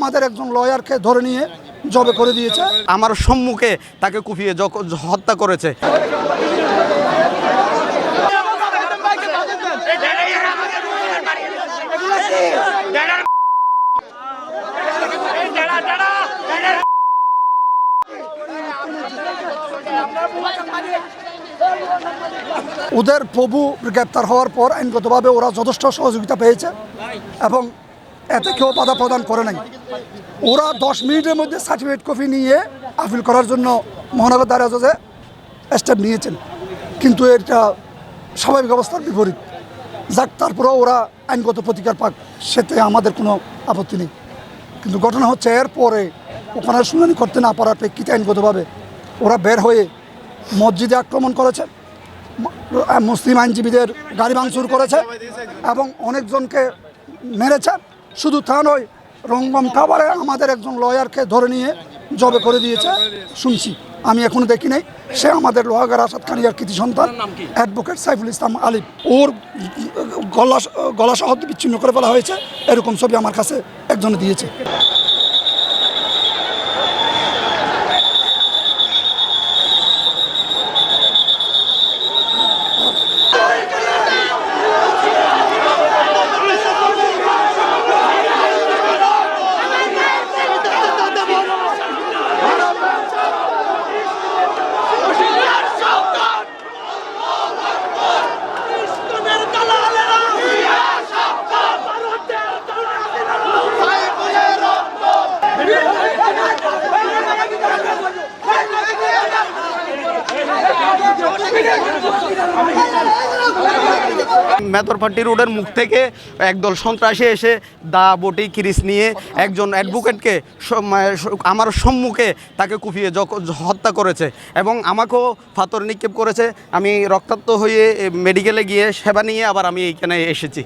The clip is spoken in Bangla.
আমাদের একজন লয়ারকে ধরে নিয়ে জবে করে দিয়েছে। আমার সম্মুখে তাকে কুপিয়ে হত্যা করেছে। ওদের প্রভু গ্রেপ্তার হওয়ার পর আইনগতভাবে ওরা যথেষ্ট সহযোগিতা পেয়েছে এবং এতে কেউ বাধা প্রদান করে নাই। ওরা 10 মিনিটের মধ্যে সার্টিফিকেট কপি নিয়ে আপিল করার জন্য মহানগর দায়রা জজে স্টেপ নিয়েছেন, কিন্তু এটা স্বাভাবিক অবস্থার বিপরীত। যাক, তারপরেও ওরা আইনগত প্রতিকার পাক, সেতে আমাদের কোনো আপত্তি নেই। কিন্তু ঘটনা হচ্ছে এরপরে ওখানে শুনানি করতে না পারার প্রেক্ষিতে আইনগতভাবে ওরা বের হয়ে মসজিদে আক্রমণ করেছে, মুসলিম আইনজীবীদের গাড়ি ভাঙচুর করেছে এবং অনেকজনকে মেরেছে। শুধু তা নয়, রঙ্গম টাওয়ারে আমাদের একজন লয়ারকে ধরে নিয়ে জবে করে দিয়েছে শুনছি, আমি এখনো দেখি নাই। সে আমাদের লোহাগার আসাদ খানিয়ার কৃতি সন্তান অ্যাডভোকেট সাইফুল ইসলাম আলিফ। ওর গলা সহ বিচ্ছিন্ন করে ফেলা হয়েছে, এরকম ছবি আমার কাছে একজনে দিয়েছে। মেথরপাটি রোডের মুখ থেকে একদল সন্ত্রাসী এসে দা বটি কিরিচ নিয়ে একজন অ্যাডভোকেটকে আমার সম্মুখে তাকে কুপিয়ে হত্যা করেছে এবং আমাকেও পাথর নিক্ষেপ করেছে। আমি রক্তাক্ত হয়ে মেডিকেলে গিয়ে সেবা নিয়ে আবার আমি এইখানে এসেছি।